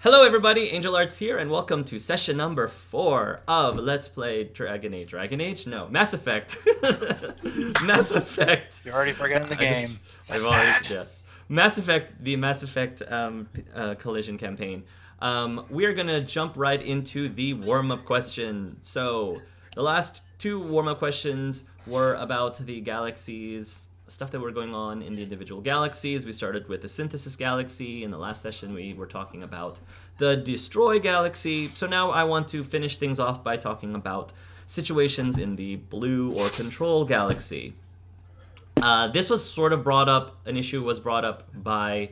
Hello everybody, Angel Arts here, and welcome to session number 4 of Let's Play Dragon Age. Dragon Age? No, Mass Effect. Mass Effect. You're already forgetting the game. I've already, yes. Mass Effect, the Mass Effect Collision campaign. We are going to jump right into the warm-up question. So, the last 2 warm-up questions were about the galaxies, stuff that were going on in the individual galaxies. We started with the Synthesis Galaxy. In the last session, we were talking about the Destroy Galaxy. So now I want to finish things off by talking about situations in the Blue or Control Galaxy. This was sort of brought up, an issue was brought up by,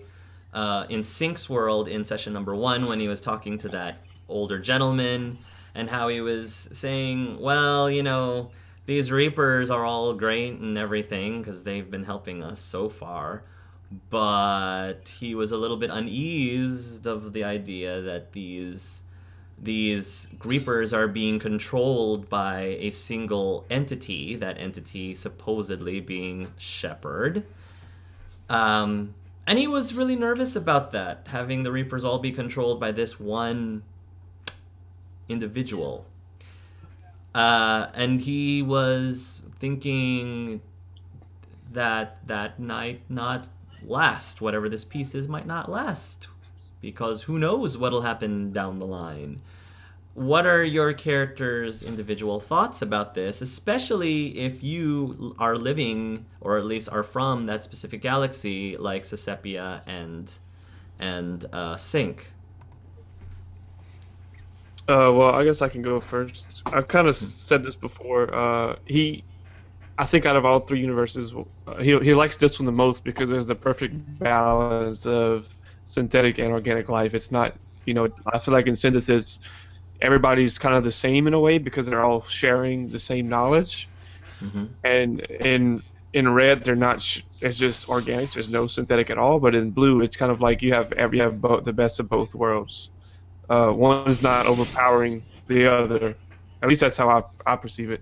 in Sync's world in session number 1 when he was talking to that older gentleman and how he was saying, well, you know, these Reapers are all great and everything because they've been helping us so far, but he was a little bit uneased of the idea that these Reapers are being controlled by a single entity, that entity supposedly being Shepard. And he was really nervous about that, having the Reapers all be controlled by this one individual. And he was thinking that that might not last. Whatever this piece is might not last. Because who knows what'll happen down the line. What are your characters' individual thoughts about this, especially if you are living, or at least are from, that specific galaxy like Cicepia and Sync? Well, I guess I can go first. I've kind of said this before. I think out of all 3 universes, he likes this one the most because there's the perfect balance of synthetic and organic life. It's not, I feel like in Synthesis, everybody's kind of the same in a way because they're all sharing the same knowledge. Mm-hmm. And in Red, they're not. It's just organic. There's no synthetic at all. But in Blue, it's kind of like you have both, the best of both worlds. One is not overpowering the other. At least that's how I perceive it.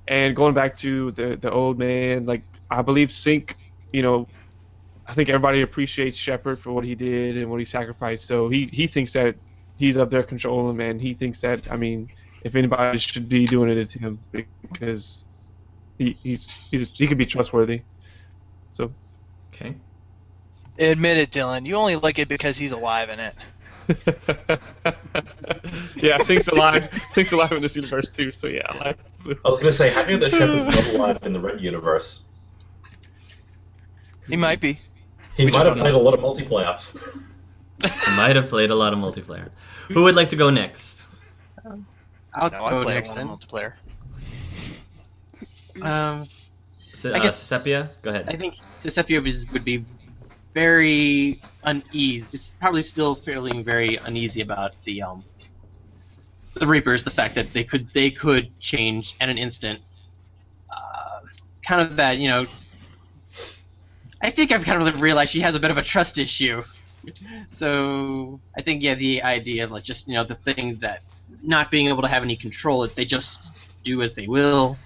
And going back to the old man, like I believe Sync, I think everybody appreciates Shepard for what he did and what he sacrificed. So he thinks that he's up there controlling him, and he thinks that, if anybody should be doing it, it's him because he could be trustworthy. So. Okay. Admit it, Dylan. You only like it because he's alive in it. Yeah, Sync's alive. Sync's alive in this universe too. So yeah, I like Blue. I was going to say, how do you know that Shepard's not alive in the Red universe? He might be. He might have played a lot of multiplayer. He might have played a lot of multiplayer. Who would like to go next? I go play next a then. lot of multiplayer. I guess Cicepia? Go ahead. I think Cicepia would be very uneasy. It's probably still feeling very uneasy about the Reapers. The fact that they could change at an instant. Kind of that, I think I've kind of realized she has a bit of a trust issue. So I think the idea of like just the thing that not being able to have any control, they just do as they will.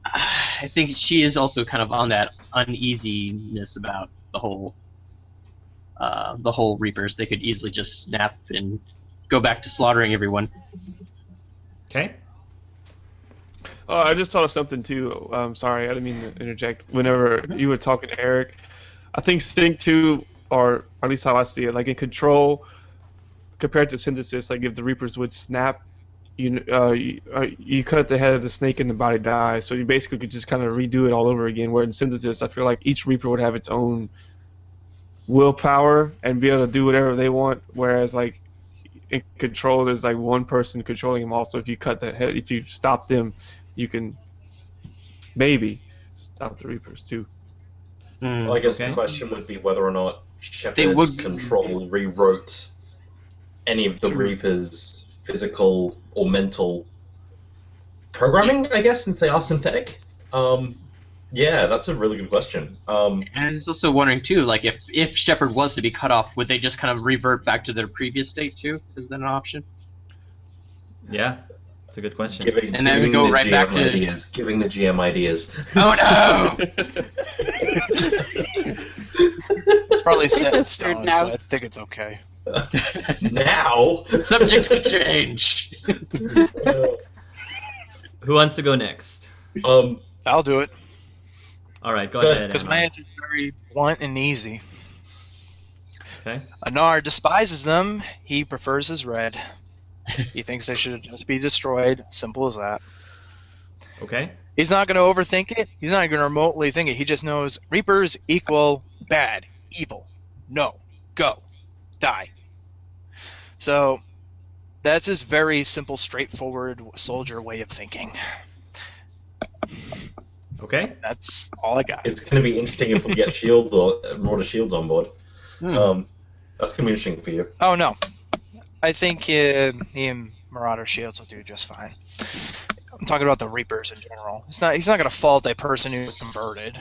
I think she is also kind of on that uneasiness about the whole Reapers. They could easily just snap and go back to slaughtering everyone. Okay. I just thought of something too. Sorry, I didn't mean to interject. Whenever you were talking to Eric, I think Sync 2, or at least how I see it, like in Control, compared to Synthesis, like if the Reapers would snap, you cut the head of the snake and the body dies. So you basically could just kind of redo it all over again. Where in Synthesis, I feel like each Reaper would have its own willpower and be able to do whatever they want. Whereas like in Control, there's like one person controlling them all. So if you cut the head, if you stop them, you can maybe stop the Reapers too. Well, I guess the question would be whether or not Shepard's control rewrote any of the Reapers' physical or mental programming, I guess, since they are synthetic. Yeah, that's a really good question. And I was also wondering too, like if Shepard was to be cut off, would they just kind of revert back to their previous state too? Is that an option? Yeah. It's a good question. And then we go right back to giving the GM ideas. Oh no! It's probably set in It's stone, now. so I think it's okay. Now. Subject to change. Who wants to go next? I'll do it. All right, go ahead. Because my Anar. answer is very blunt and easy. Okay. Anar despises them. He prefers his red. He thinks they should just be destroyed. Simple as that. Okay. He's not going to overthink it. He's not going to remotely think it. He just knows Reapers equal bad, evil. No. Go. Die. So, that's his very simple, straightforward soldier way of thinking. Okay. That's all I got. It's going to be interesting if we get Marauder Shields on board. That's going to be interesting for you. Oh, no. I think he and Marauder Shields will do just fine. I'm talking about the Reapers in general. He's not going to fault a person who converted.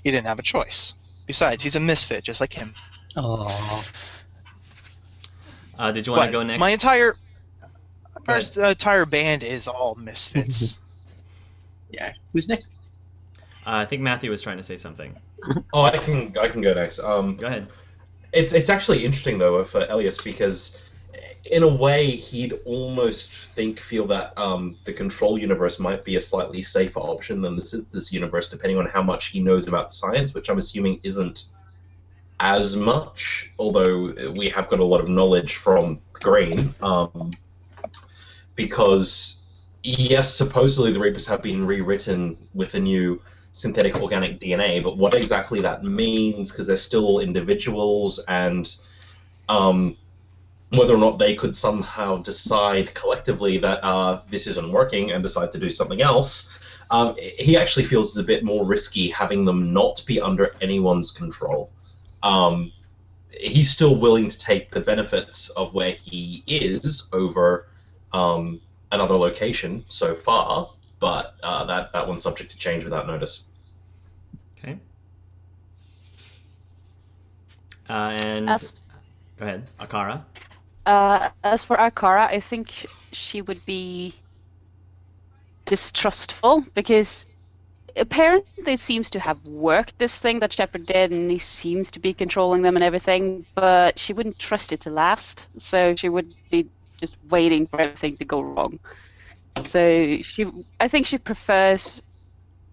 He didn't have a choice. Besides, he's a misfit, just like him. Oh. Did you want to go next? My entire ahead. entire band is all misfits. Yeah. Who's next? I think Matthew was trying to say something. Oh, I can go next. Go ahead. It's actually interesting though for Elias because, in a way, he'd almost feel that the Control universe might be a slightly safer option than the Synthesis universe, depending on how much he knows about science, which I'm assuming isn't as much. Although we have got a lot of knowledge from Green, because yes, supposedly the Reapers have been rewritten with a new synthetic organic DNA, but what exactly that means, because they're still individuals, and whether or not they could somehow decide collectively that this isn't working and decide to do something else, he actually feels it's a bit more risky having them not be under anyone's control. He's still willing to take the benefits of where he is over another location so far, but that one's subject to change without notice. Okay. And go ahead, Arkara. As for Arkara, I think she would be distrustful because apparently it seems to have worked, this thing that Shepard did, and he seems to be controlling them and everything, but she wouldn't trust it to last, so she would be just waiting for everything to go wrong. So I think she prefers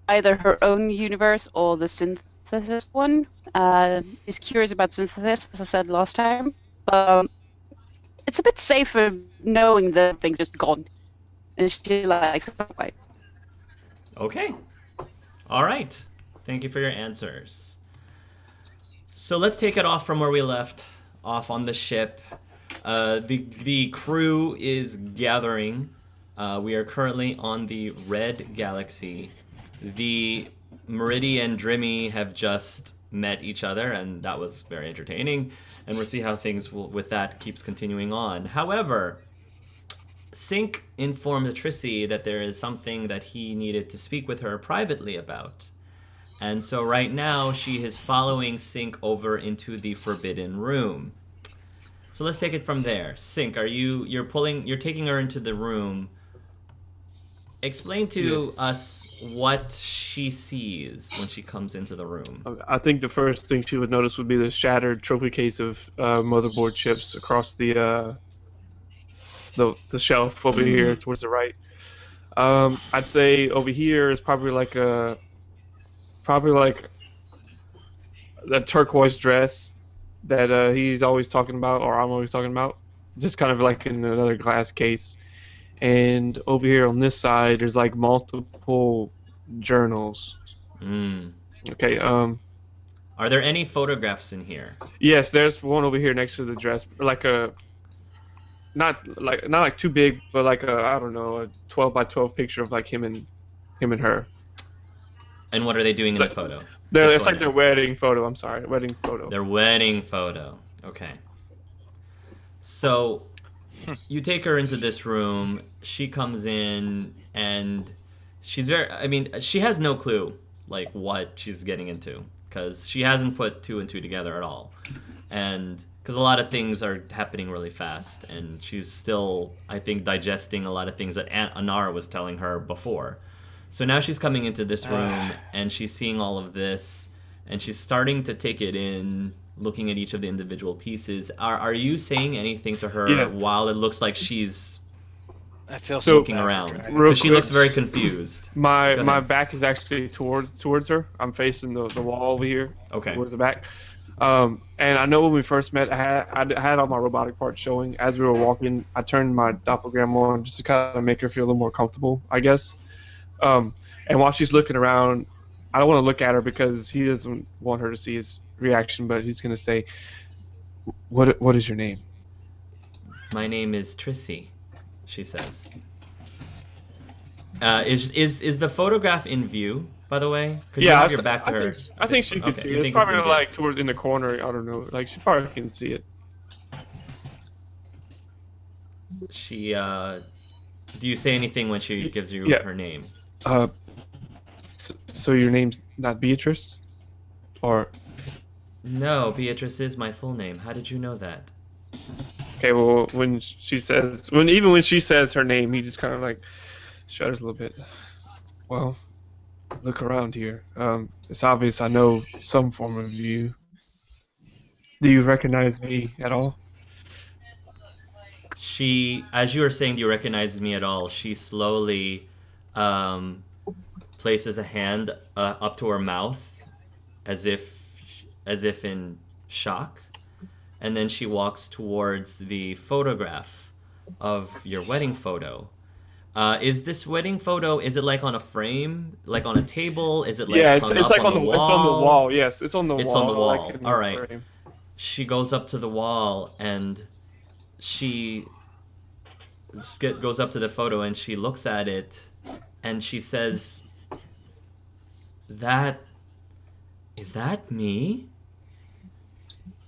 either her own universe or the synthesis one. She's curious about synthesis, as I said last time, but it's a bit safer knowing that things just gone, and she likes it that way. Okay. All right. Thank you for your answers. So let's take it off from where we left off on the ship. The crew is gathering. We are currently on the Red Galaxy. The Mrid and Drimmy have just met each other, and that was very entertaining. And we'll see how things with that keeps continuing on. However, Sync informed Tricey that there is something that he needed to speak with her privately about. And so right now she is following Sync over into the Forbidden Room. So let's take it from there. Sync, you're taking her into the room. Explain to us what she sees when she comes into the room. I think the first thing she would notice would be the shattered trophy case of motherboard chips across the shelf over here towards the right. I'd say over here is probably like the turquoise dress that he's always talking about, or I'm always talking about, just kind of like in another glass case. And over here on this side, there's like multiple journals. Okay. Are there any photographs in here? Yes, there's one over here next to the dress, like not like too big, but like I don't know, a 12 by 12 picture of like him and her. And what are they doing in the photo? It's like their wedding photo. I'm sorry, wedding photo. Their wedding photo. Okay. So you take her into this room. She comes in, and she has no clue like what she's getting into, because she hasn't put two and two together at all. and because a lot of things are happening really fast, and she's still, I think, digesting a lot of things that Anar was telling her before. So now she's coming into this room, and she's seeing all of this, and she's starting to take it in, looking at each of the individual pieces. Are you saying anything to her while it looks like she's I feel looking around? Because she looks very confused. My back is actually towards her. I'm facing the wall over here. Okay. Towards the back. And I know when we first met, I had all my robotic parts showing. As we were walking, I turned my doppelganger on just to kind of make her feel a little more comfortable, I guess. And while she's looking around, I don't want to look at her because he doesn't want her to see his reaction, but he's going to say, What is your name? My name is Trissy, she says. Is the photograph in view, by the way? You have your back to her. I think she can see it. It's probably like towards in the corner. I don't know. Like she probably can see it. She do you say anything when she gives you her name? So your name's not Beatrice, or? No, Beatrice is my full name. How did you know that? Okay, well, when she says her name, he just kind of like shudders a little bit. Well, look around here. It's obvious I know some form of you. Do you recognize me at all? She, as you were saying, do you recognize me at all? She slowly places a hand up to her mouth, as if in shock, and then she walks towards the photograph of your wedding photo. Is this wedding photo? Is it like on a frame, like on a table? Is it like it's like on the wall? It's on the wall. Yes, it's on the wall. It's on the wall. Like all right. Frame. She goes up to the wall and she goes up to the photo and she looks at it and she says, Is that me?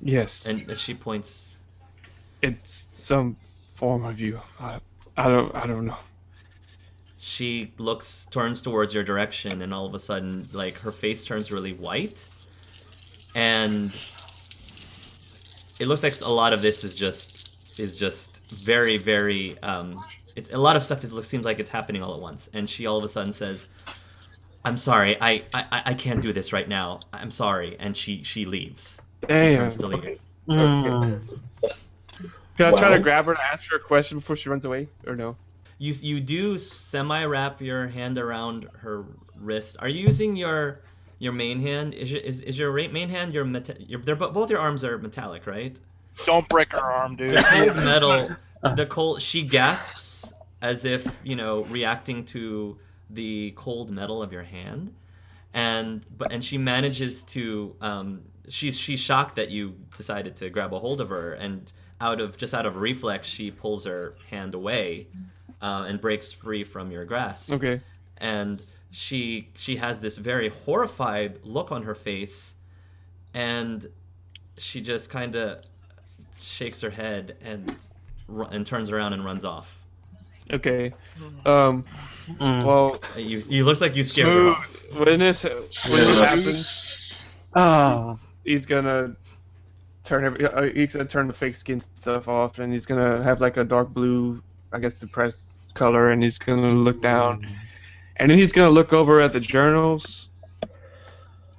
Yes. And she points. It's some form of you. I don't know. She turns towards your direction, and all of a sudden, like, her face turns really white, and it looks like a lot of this is just very, very. It's a lot of stuff seems like it's happening all at once, and she all of a sudden says, "I'm sorry, I can't do this right now. I'm sorry," and she leaves. Damn. She turns to leave. Okay. Can I try to grab her and ask her a question before she runs away, or no? You do semi-wrap your hand around her wrist. Are you using your main hand? Is your main hand both your arms are metallic, right? Don't break her arm, dude. The cold metal. She gasps as if reacting to the cold metal of your hand, and she manages to. She's shocked that you decided to grab a hold of her, and out of reflex, she pulls her hand away. And breaks free from your grasp. Okay. And she has this very horrified look on her face, and she just kind of shakes her head and turns around and runs off. Okay. Well, you looks like you scared her off. When this happens, he's gonna turn the fake skin stuff off, and he's gonna have like a dark blue, I guess, depressed color, and he's gonna look down, and then he's gonna look over at the journals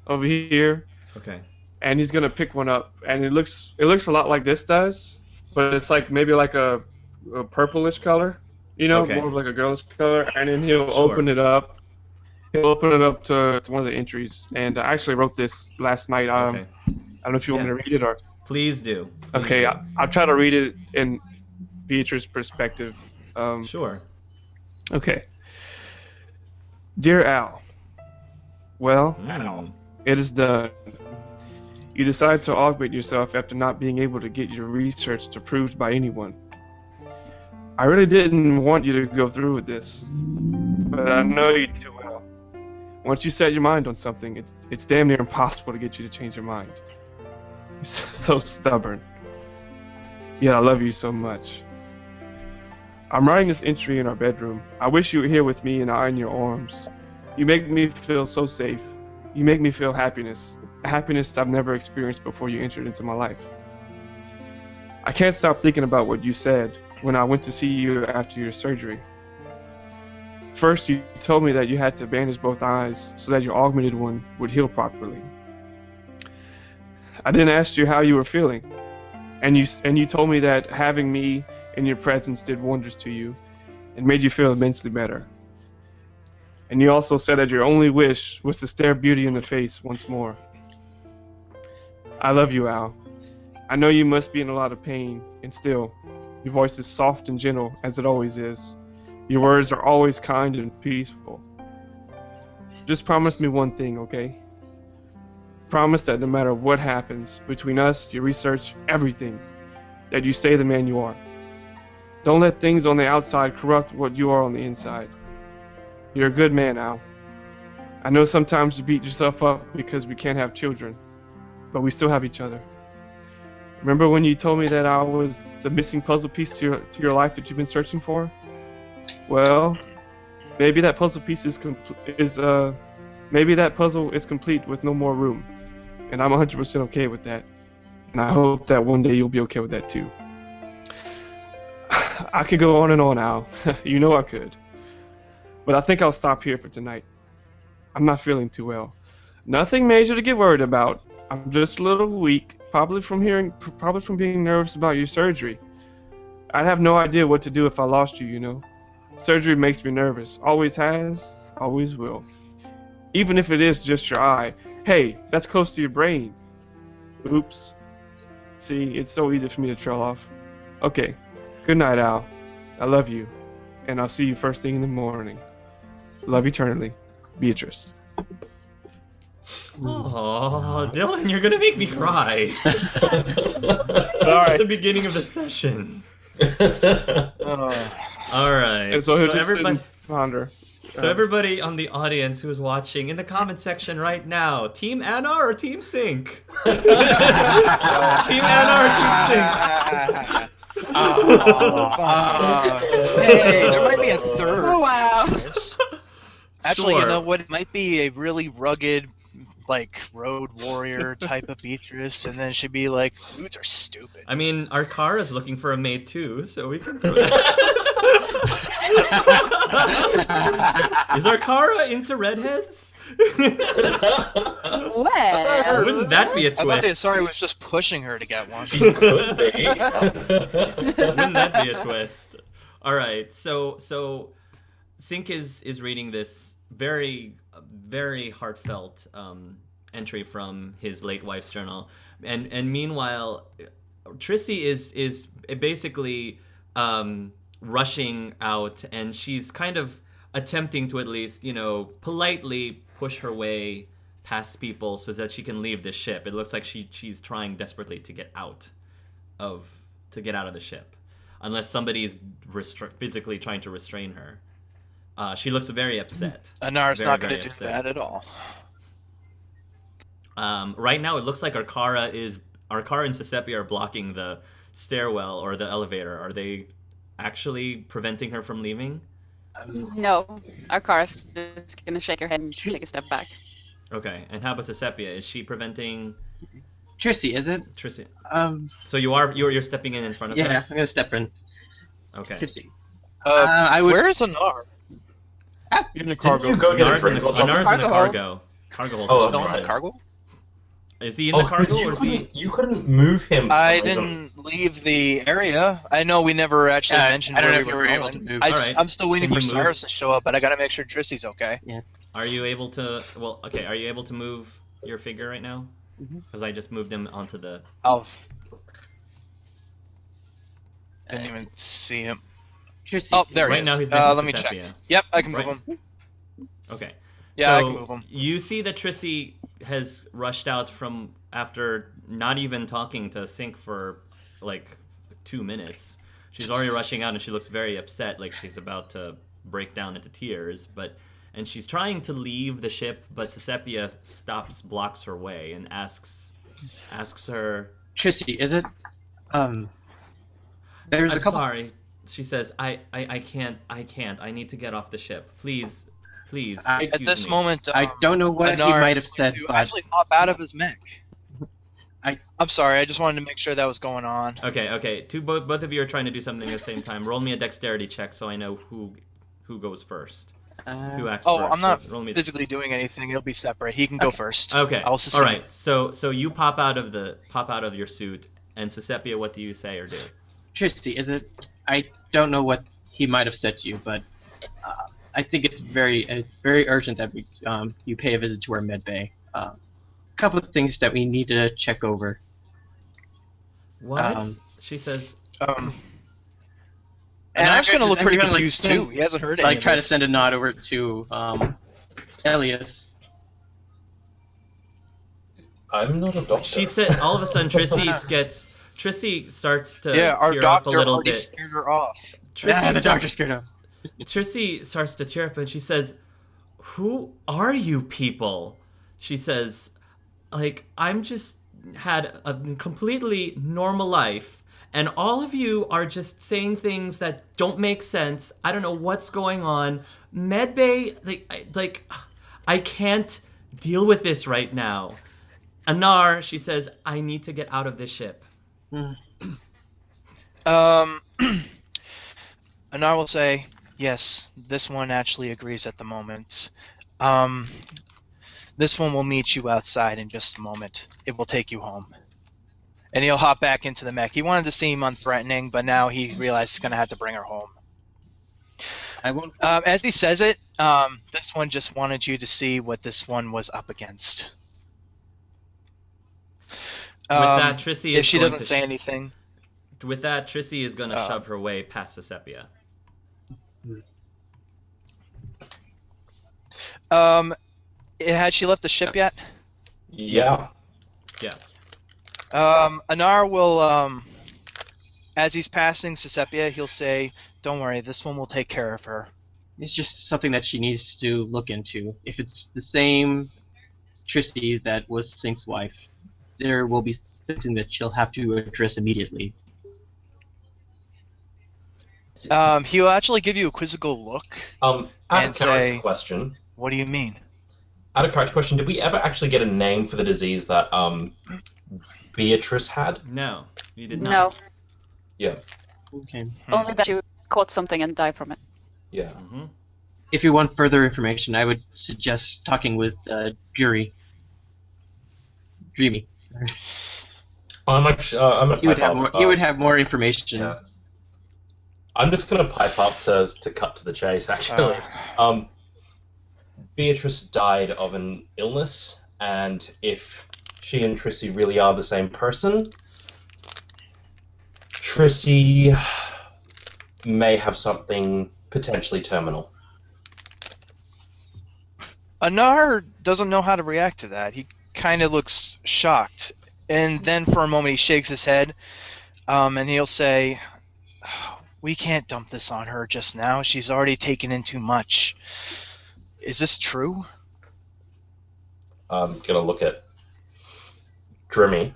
over here. Okay. And he's gonna pick one up, and it looks a lot like this does, but it's like maybe like a purplish color, okay. More of like a girlish color, and then he'll open it up. He'll open it up to one of the entries, and I actually wrote this last night. Okay. I don't know if you want me to read it or. Please do. Okay, I'll try to read it in Beatrice's perspective. Sure. Okay. Dear Al, well, it is done. You decide to augment yourself after not being able to get your research approved by anyone. I really didn't want you to go through with this, but I know you too well. Once you set your mind on something, it's damn near impossible to get you to change your mind. You're so stubborn. Yet I love you so much. I'm writing this entry in our bedroom. I wish you were here with me and I in your arms. You make me feel so safe. You make me feel happiness. A happiness I've never experienced before you entered into my life. I can't stop thinking about what you said when I went to see you after your surgery. First, you told me that you had to bandage both eyes so that your augmented one would heal properly. I then asked you how you were feeling, and you told me that having me in your presence did wonders to you and made you feel immensely better. And you also said that your only wish was to stare beauty in the face once more. I love you, Al. I know you must be in a lot of pain, and still, your voice is soft and gentle as it always is. Your words are always kind and peaceful. Just promise me one thing, okay? Promise that no matter what happens between us, your research, everything, that you stay the man you are. Don't let things on the outside corrupt what you are on the inside. You're a good man, Al. I know sometimes you beat yourself up because we can't have children, but we still have each other. Remember when you told me that I was the missing puzzle piece to your life that you've been searching for? Well, maybe that puzzle piece maybe that puzzle is complete with no more room, and I'm 100% okay with that. And I hope that one day you'll be okay with that too. I could go on and on, Al. You know I could. But I think I'll stop here for tonight. I'm not feeling too well. Nothing major to get worried about. I'm just a little weak, probably from being nervous about your surgery. I'd have no idea what to do if I lost you, you know. Surgery makes me nervous. Always has, always will. Even if it is just your eye. Hey, that's close to your brain. Oops. See, it's so easy for me to trail off. Okay. Good night, Al. I love you. And I'll see you first thing in the morning. Love eternally, Beatrice. Oh, Dylan, you're gonna make me cry. That's just the beginning of the session. All right. And so everybody ponder. So everybody on the audience who is watching, in the comment section right now, Team Anar or Team Sync? Team Anar or Team Sync? Hey, there might be a third. Oh, wow. Actually, Sure. you know what? It might be a really rugged, like, road warrior type of Beatrice, and then she'd be like, "Boots are stupid." I mean, Arkara's looking for a mate too, so we can throw that. Is Arkara into redheads? Well, Wouldn't that be a I thought the twist? Asari was just pushing her to get one. She could be. Wouldn't that be a twist? All right, so Sync is reading this very heartfelt entry from his late wife's journal, and meanwhile, Trissy is basically rushing out, and she's kind of attempting to at least, politely push her way past people so that she can leave the ship. It looks like she's trying desperately to get out of the ship, unless somebody is physically trying to restrain her. She looks very upset. Anar's Very, not going very to do upset. that at all. Right now, it looks like Arkara and Cicepia are blocking the stairwell or the elevator. Are they actually preventing her from leaving? no. Arkara's just gonna shake her head and take a step back. Okay, and how about Cicepia? Is she preventing Trissy, is it? Trissy? Um, So you're stepping in front of yeah, her? I'm gonna step in. Okay. Trissy. I would- Where's Anar? In the Didn't cargo. you go get a Anar's in drink the or something? Cargo hold. cargo hold. Oh, Still in right. the cargo? Is he in the cargo or is he? You couldn't move him. I for some reason. didn't leave the area. I know we never actually mentioned I don't where know we if were you were able going. to move. Alright. I'm still waiting Can for you move? Cyrus to show up, but I gotta make sure Trissy's okay. Are you able to? Well, okay. Are you able to move your figure right now? Mhm. Because I just moved him onto the. Didn't even see him. Trissy. Oh, there he Right is. now he's next to let me Cicepia. check. Yep, I can move Right. him. Okay. Yeah, I so can move him. You see that Trissy has rushed out from after not even talking to Sync for like 2 minutes. She's already rushing out and she looks very upset, like she's about to break down into tears. And she's trying to leave the ship, but Cicepia blocks her way, and asks her. Trissy, is it? There's I'm a couple. sorry. She says, I can't. I need to get off the ship. Please. At Excuse At this me. moment, I don't know what he Anar might is have said, going to but actually hop out of his mech. I'm sorry. I just wanted to make sure that was going on. Okay. Both of you are trying to do something at the same time. Roll me a dexterity check so I know who goes first. Who acts Oh, first? I'm not Roll me physically doing anything. It'll be separate. He can go first. Okay. I'll All succeed. right. So you pop out of your suit, and Cicepia, what do you say or do? Tricey, is it? I don't know what he might have said to you, but I think it's very urgent that you pay a visit to our med bay. A couple of things that we need to check over. What? She says. And I was going to look pretty confused too. He hasn't heard any of this. Try to send a nod over to Elias. I'm not a doctor. She said all of a sudden Trissy starts to our tear up a doctor little already bit. scared her off. The doctor scared him. Trissy starts to tear up and she says, "Who are you people?" She says, I'm just had a completely normal life, and all of you are just saying things that don't make sense. I don't know what's going on. Medbay, I can't deal with this right now. Anar, she says, I need to get out of this ship. Anar will say, yes, this one actually agrees at the moment. This one will meet you outside in just a moment. It will take you home. And he'll hop back into the mech. He wanted to seem unthreatening, but now he realized he's going to have to bring her home. I won't. As he says it, this one just wanted you to see what this one was up against. With that, Trissy is if she going doesn't to say anything. With that, Trissy is going to shove her way past Cicepia. Had she left the ship yet? Yeah. Yeah. Anar will, as he's passing Cicepia, he'll say, don't worry, this one will take care of her. It's just something that she needs to look into. If it's the same Trissy that was Sync's wife, there will be something that she'll have to address immediately. He'll actually give you a quizzical look and say, question. What do you mean? Out of character question, did we ever actually get a name for the disease that Beatrice had? No, you did No. not. Yeah. Okay. Only that you caught something and died from it. Yeah. Mm-hmm. If you want further information, I would suggest talking with Dreamy. I'm a He would have more information. Yeah. I'm just gonna pipe up to cut to the chase. Actually, Beatrice died of an illness, and if she and Trissy really are the same person, Trissy may have something potentially terminal. Anar doesn't know how to react to that. He kind of looks shocked, and then for a moment he shakes his head, and he'll say, we can't dump this on her just now. She's already taken in too much. Is this true? I'm gonna look at Drimmy.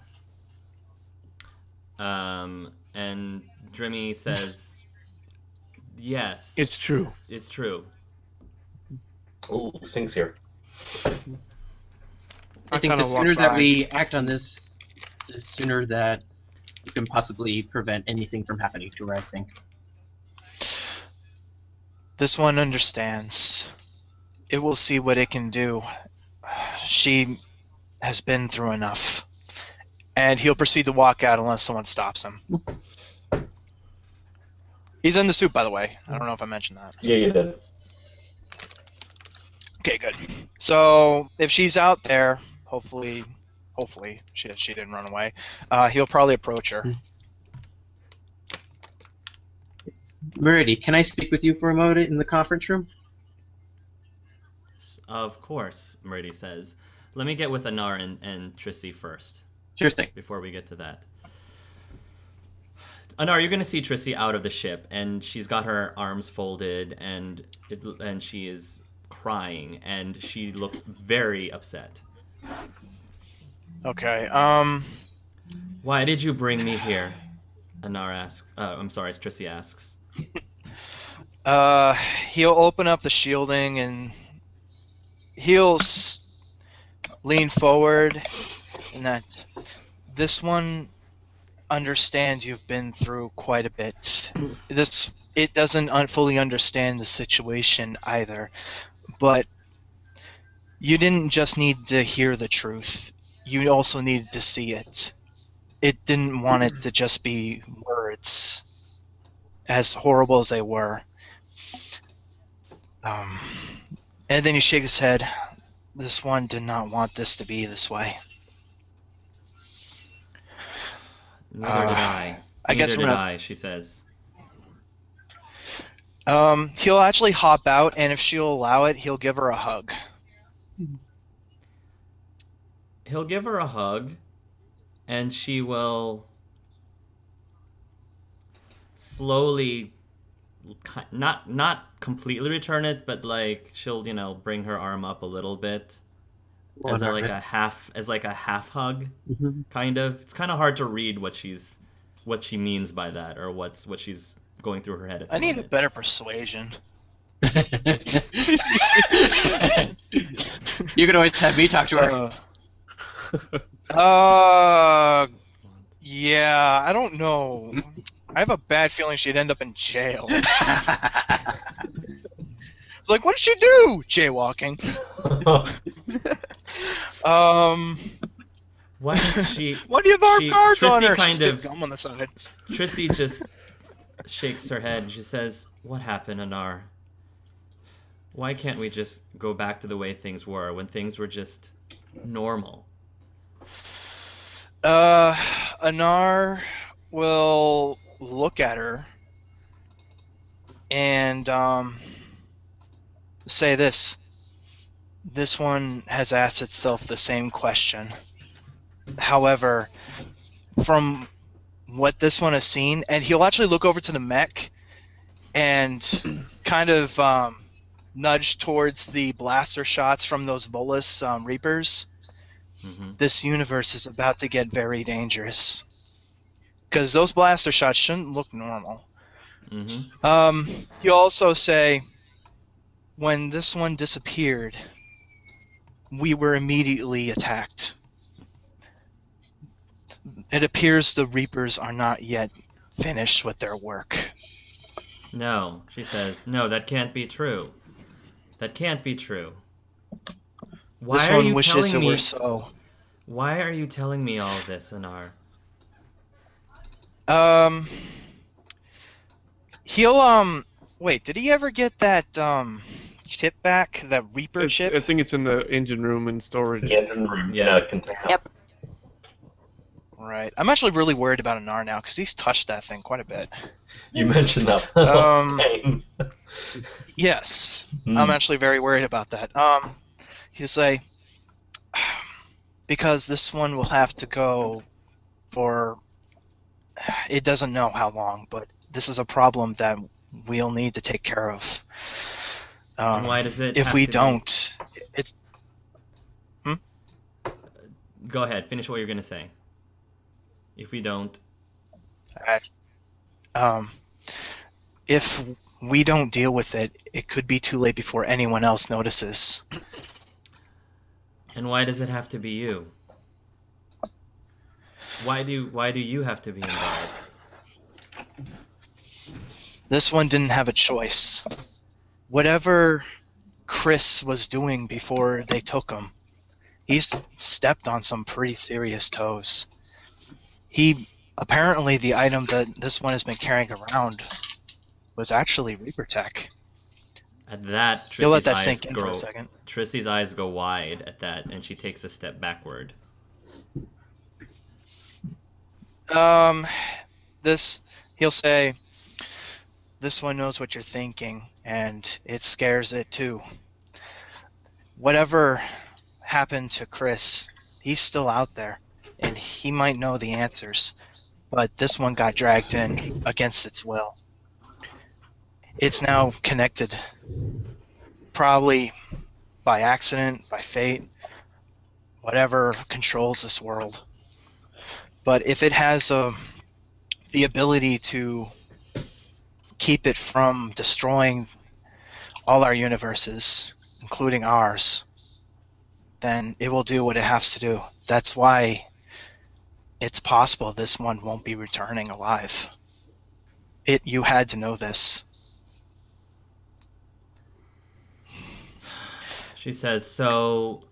And Drimmy says, yes. It's true. It's true. Ooh, Sync's here. I think the sooner that we act on this, the sooner that we can possibly prevent anything from happening to her, I think. This one understands. It will see what it can do. She has been through enough. And he'll proceed to walk out unless someone stops him. He's in the suit, by the way. I don't know if I mentioned that. Yeah, you did. Okay, good. So if she's out there, hopefully she didn't run away. He'll probably approach her. Mrid, can I speak with you for a moment in the conference room? Of course, Mrid says. Let me get with Anar and Trissy first. Sure thing. Before we get to that. Anar, you're going to see Trissy out of the ship, and she's got her arms folded, and she is crying, and she looks very upset. Okay, Why did you bring me here? Anar asks. Trissy asks. He'll open up the shielding and he'll lean forward, and that this one understands you've been through quite a bit. It doesn't fully understand the situation either, but you didn't just need to hear the truth. You also needed to see it. It didn't want it to just be words, as horrible as they were. And then he shakes his head. This one did not want this to be this way. Neither did I. I guess Neither did I, she says. He'll actually hop out, and if she'll allow it, he'll give her a hug. He'll give her a hug, and she will slowly, not completely return it, but like she'll bring her arm up a little bit as a half hug, kind of. It's kind of hard to read what she means by that, or what she's going through her head. I need a better persuasion. You can always have me talk to her. Yeah, I don't know. I have a bad feeling she'd end up in jail. It's like, what did she do? Jaywalking. Why did she? What do you have our cards on her? Kind She's of got gum on the side. Trissy just shakes her head and she says, "What happened, Anar? Why can't we just go back to the way things were when things were just normal?" Anar will look at her and say this. This one has asked itself the same question. However, from what this one has seen, and he'll actually look over to the mech and kind of nudge towards the blaster shots from those Volus Reapers. Mm-hmm. This universe is about to get very dangerous. Because those blaster shots shouldn't look normal. Mm-hmm. He'll also say, when this one disappeared, we were immediately attacked. It appears the Reapers are not yet finished with their work. No, she says, no, that can't be true. That can't be true. Why This are one you wishes telling it me? were so. Why are you telling me all this, Anar? He'll wait, did he ever get that chip back? That Reaper chip? I think it's in the engine room and storage. The engine room, Yeah. container. Yep. Right. I'm actually really worried about Anar now because he's touched that thing quite a bit. You mentioned that last game. Yes, I'm actually very worried about that. He'll say, because this one will have to go for, it doesn't know how long, but this is a problem that we'll need to take care of. And why does it? If have we to don't, it's. be... Go ahead. Finish what you're gonna say. If we don't. If we don't deal with it, it could be too late before anyone else notices. And why does it have to be you? Why do you have to be involved? This one didn't have a choice. Whatever Chris was doing before they took him, he's stepped on some pretty serious toes. Apparently the item that this one has been carrying around was actually Reaper Tech. At that, You'll let that Trissy's eyes sink in for a second. Trissy's eyes go wide at that, and she takes a step backward. He'll say, this one knows what you're thinking, and it scares it too. Whatever happened to Chris, he's still out there, and he might know the answers, but this one got dragged in against its will. It's now connected, probably by accident, by fate, whatever controls this world. But if it has the ability to keep it from destroying all our universes, including ours, then it will do what it has to do. That's why It's possible this one won't be returning alive. You had to know this. She says, so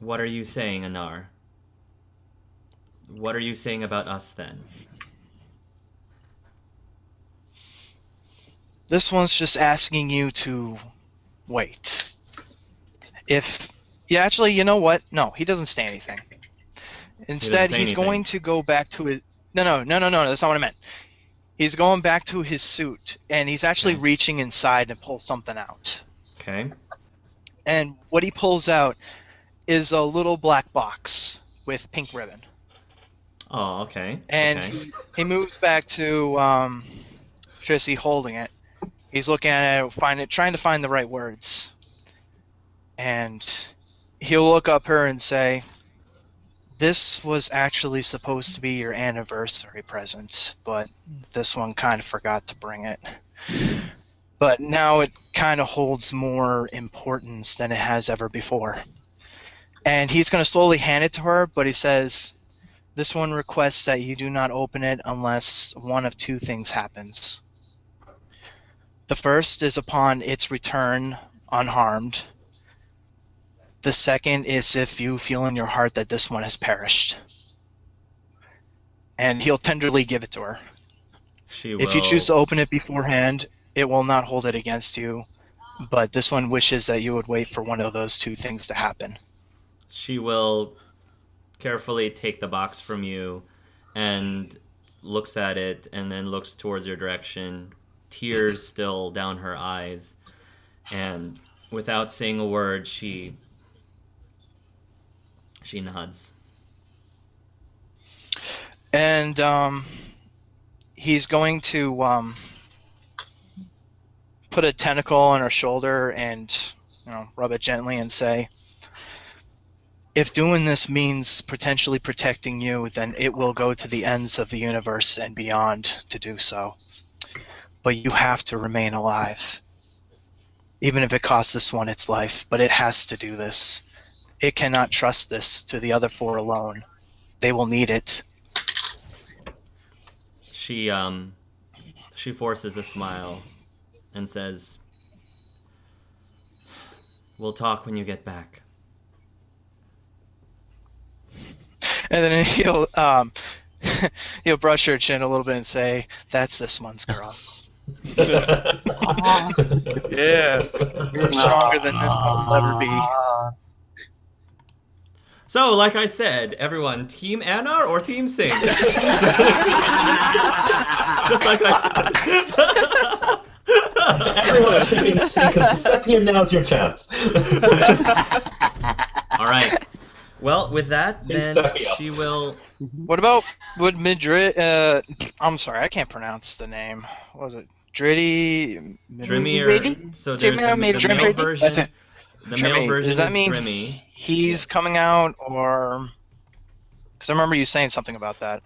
what are you saying, Anar? What are you saying about us then? This one's just asking you to wait. Actually, you know what? No, he doesn't say anything. Instead, he's going to go back to his... No, that's not what I meant. He's going back to his suit, and he's actually reaching inside and pulls something out. Okay. And what he pulls out is a little black box with pink ribbon. Oh, okay. And okay. he moves back to Trissy holding it. He's looking at it, trying to find the right words. And he'll look up her and say, "This was actually supposed to be your anniversary present, but this one kind of forgot to bring it. But now it kind of holds more importance than it has ever before." And he's going to slowly hand it to her, but he says, "This one requests that you do not open it unless one of two things happens. The first is upon its return unharmed. The second is if you feel in your heart that this one has perished." And he'll tenderly give it to her. She will... If you choose to open it beforehand, it will not hold it against you, but this one wishes that you would wait for one of those two things to happen. She will carefully take the box from you and looks at it and then looks towards your direction, tears still down her eyes, and without saying a word, she nods. And he's going to put a tentacle on her shoulder and rub it gently and say, "If doing this means potentially protecting you, then it will go to the ends of the universe and beyond to do so. But you have to remain alive. Even if it costs this one its life, but it has to do this. It cannot trust this to the other four alone. They will need it." She forces a smile and says, "We'll talk when you get back." And then he'll he'll brush her chin a little bit and say, "That's this one's girl. Yeah. You're stronger than this one will ever be." So, like I said, everyone, Team Anar or Team Sing? Just like I said. Everyone Team Sing and Cicepia, now's your chance. All right. Well, with that, then Cicepia. she will... Would Mrid? I'm sorry, I can't pronounce the name. What was it? Dritty? Drimmy Mrid? So there's Drimmy or the male Mrid? version. The male Drimmy. version Does that is mean Drimmy. he's coming out, or... Because I remember you saying something about that.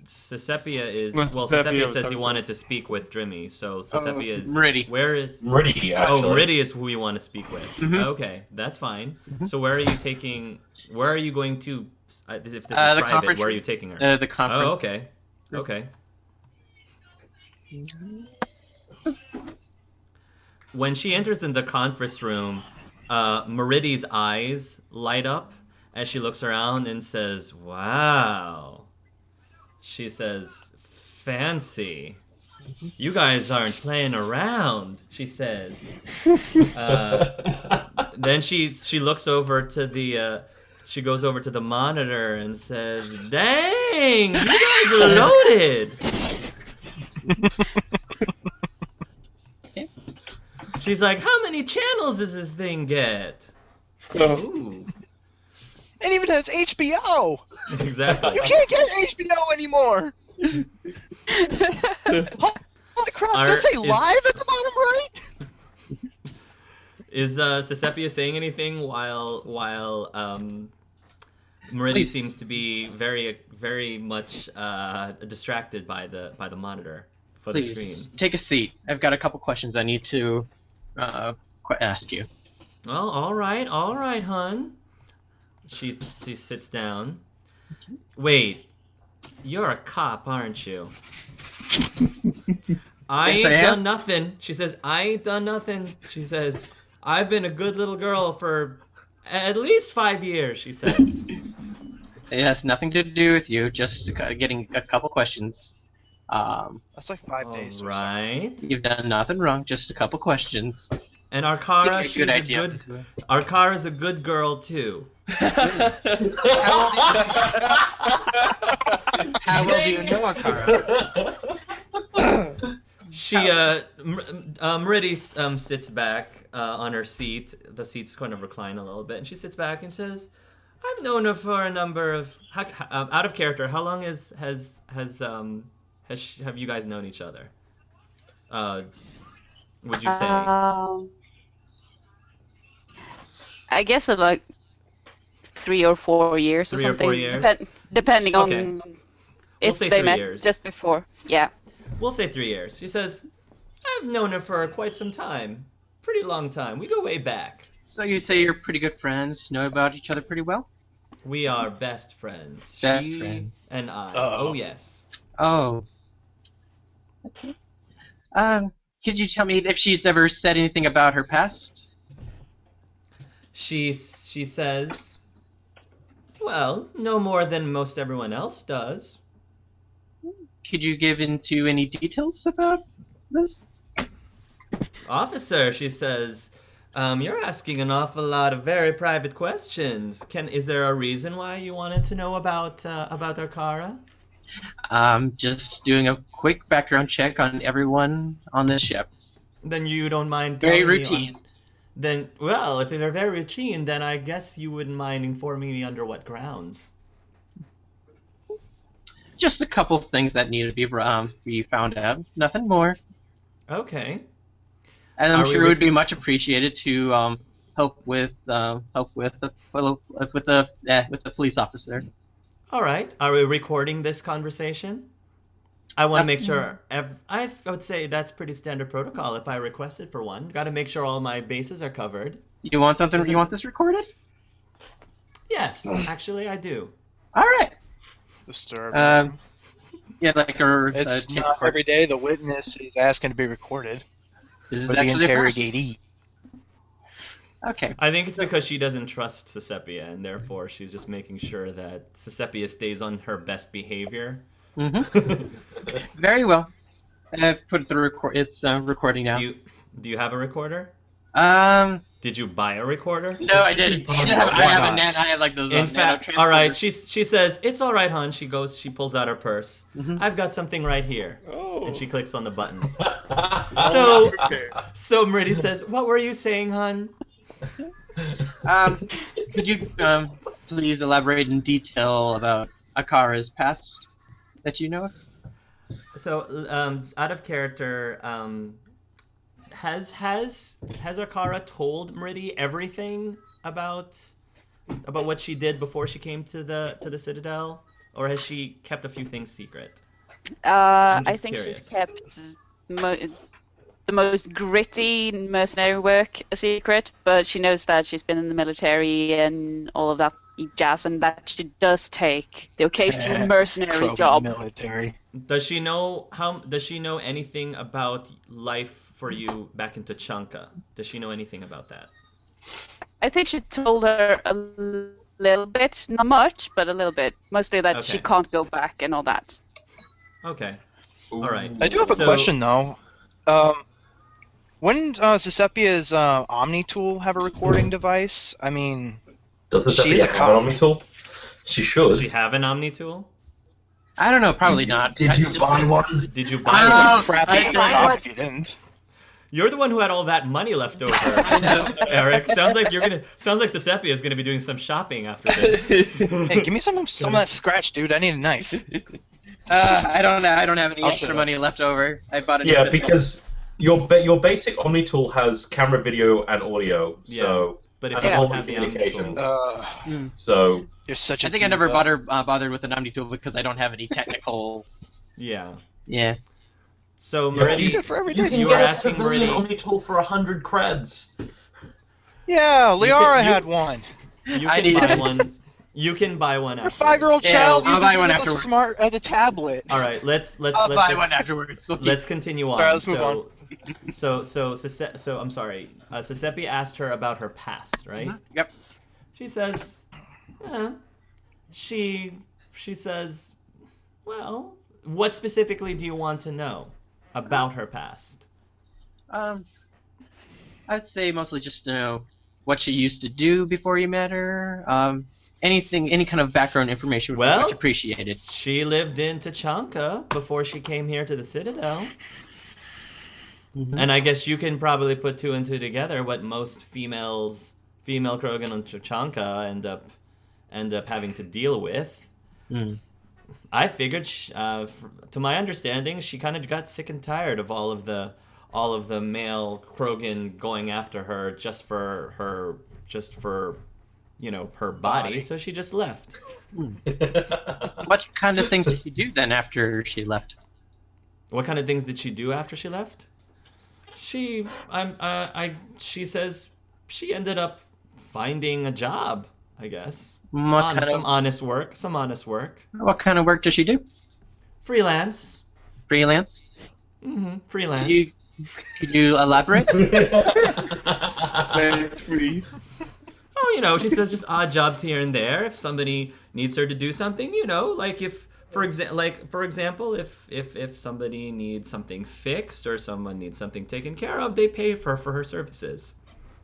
Cicepia is... Well, Well, Cicepia Cicepia was says he talking wanted to speak with Drimmy, so Cicepia is... Mrid. Where is... Mrid, actually. Oh, Mrid is who you want to speak with. Mhm. Okay, that's fine. So where are you taking... Where are you going to... If this is The private, conference where are room. you taking her? The conference. Oh, okay. Okay. When she enters in the conference room, Meridi's eyes light up as she looks around and says, "Wow." She says, "Fancy. You guys aren't playing around," she says. Then she looks over to the... she goes over to the monitor and says, "Dang, you guys are loaded." She's like, "How many channels does this thing get?" Oh. Ooh. It even has HBO! Exactly. You can't get HBO anymore! Holy crap, does that say live at the bottom right? Is Cicepia saying anything while Mrid seems to be very very much distracted by the monitor for the Please screen? take a seat. I've got a couple questions I need to ask you. Well, all right, hun. She sits down. Wait, you're a cop, aren't you? I Yes, I ain't am. done nothing. She says, I ain't done nothing. She says, I've been a good little girl for at least 5 years, she says. It has nothing to do with you. Just getting a couple questions. That's like 5 days. All or something. right. You've done nothing wrong. Just a couple questions. And Arkara, Give she's me a good a idea. good. Arkara's a good girl too. How well do you know Arkara? She Mrid sits back on her seat. The seat's kind of recline a little bit, and she sits back and says, "I've known her for a number of out of character. How long have you guys known each other? Would you say?" I guess like 3 or 4 years or 3 or something. 4 years? Depending Okay. on We'll if say they 3 met years. just before. Yeah. We'll say 3 years. She says, "I've known her for quite some time, pretty long time. We go way back. So you say you're pretty good friends, know about each other pretty well? We are best friends. Best she friends. and I. Oh. Oh yes." Oh. Okay. Could you tell me if she's ever said anything about her past? She says, "Well, no more than most everyone else does." Could you give into any details about this? "Officer," she says, "you're asking an awful lot of very private questions. Is there a reason why you wanted to know about Arkara?" Just doing a quick background check on everyone on this ship. Then you don't mind Very telling me routine. Then, well, if they're very routine, then I guess you wouldn't mind informing me under what grounds. Just a couple things that need to be found out. Nothing more. Okay. And I'm Are we sure re- it would be much appreciated to help with the police officer. All right. Are we recording this conversation? I want to make sure. I would say that's pretty standard protocol. If I requested for one, got to make sure all my bases are covered. You want something? Is You it- want this recorded? Yes, actually, I do. All right. Disturbing. Yeah, like It's not every day the witness is asking to be recorded. This is Or the actually a first. interrogatee. Okay. I think it's because she doesn't trust Cicepia, and therefore she's just making sure that Cicepia stays on her best behavior. Mm-hmm. Very well. Put the record. It's recording now. Do you have a recorder? Did you buy a recorder? No, I didn't. I have like those. In nano fact, all right. transporters. She says it's all right, hon. She pulls out her purse. Mhm. I've got something right here, Oh. and she clicks on the button. So, So Mrid says, "What were you saying, hon?" Could you please elaborate in detail about Arkara's past that you know of? So, out of character, has Arkara told Mrid everything about what she did before she came to the Citadel, or has she kept a few things secret? I just think curious. she's kept the most gritty mercenary work a secret, but she knows that she's been in the military and all of that jazz, and that she does take the occasional mercenary Krogan job. military. Does she know anything about life for you back in Tachanka? Does she know anything about that? I think she told her a little bit, not much, but a little bit. Mostly that she Okay. can't go back and all that. Okay. All right. I do have a So- question though. Wouldn't Cicepia's Omni tool have a recording device? I mean, Does this She's have a an cop. Omni tool? She should. Does she have an Omni tool? I don't know. Probably not. Did That's you just- buy one? Did you buy Oh, one? crap, I you think- cop if you didn't. You're the one who had all that money left over. I know. Eric, sounds like Cicepia is gonna be doing some shopping after this. Hey, give me some of that scratch, dude. I need a knife. I don't know. I don't have any I'll extra shut up. money left over. I bought a new Yeah, pistol. because your basic Omni tool has camera, video, and audio. So But if and you Yeah. don't all have the Omni communications. tool, So You're such a I think I never diva. bothered with an Omni tool because I don't have any technical. yeah. Yeah. So Yeah, It's Mrid, good for every you day. can You get were a asking civilian Mrid- Omni tool for 100 creds. Yeah, You Liara can- you- had one. You I can need- buy one. You can buy one Your afterwards. 5-year-old Yeah, child I'll buy uses one it as a afterwards. smart as a tablet. All right, let's I'll buy just- one afterwards. We'll keep- let's continue on. All right, let's move So I'm sorry. Cicepia asked her about her past, right? Yep. She says, she says, well, what specifically do you want to know about her past? I'd say mostly just to know what she used to do before you met her. Anything, any kind of background information would be Well- much appreciated. She lived in Tachanka before she came here to the Citadel. Mhm. And I guess you can probably put two and two together what most female Krogan on Tachanka end up having to deal with. Mm. I figured, to my understanding, she kind of got sick and tired of all of the male Krogan going after her just for her body, so she just left. What kind of things did she do then after she left? What kind of things did she do after she left? She says she ended up finding a job, I guess. Some honest work. What kind of work does she do? Freelance. Freelance? Freelance. Could you elaborate? That's free. Oh, she says just odd jobs here and there. If somebody needs her to do something, like for example, if somebody needs something fixed or someone needs something taken care of, they pay for her services.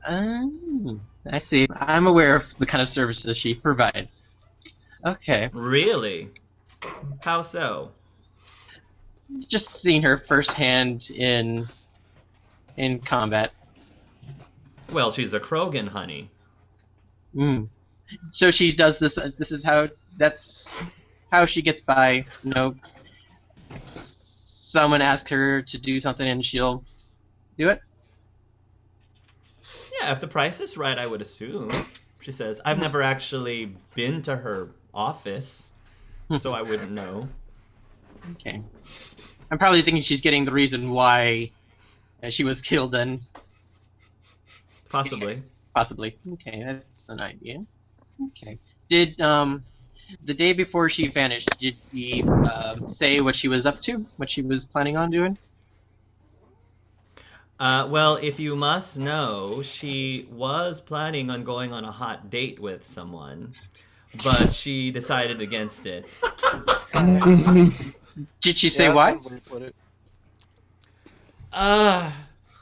I see. I'm aware of the kind of services she provides. Okay. Really? How so? Just seeing her firsthand in combat. Well, she's a Krogan, honey. So she does this. That's how she gets by. Someone asks her to do something and she'll do it. Yeah, if the price is right, I would assume. She says, I've never actually been to her office, so I wouldn't know. Okay. I'm probably thinking she's getting the reason why she was killed then. Possibly. Possibly. Okay, that's an idea. Okay. Did the day before she vanished, did he say what she was up to? What she was planning on doing? Well, if you must know, she was planning on going on a hot date with someone, but she decided against it. Did she say why? That's one way to put it.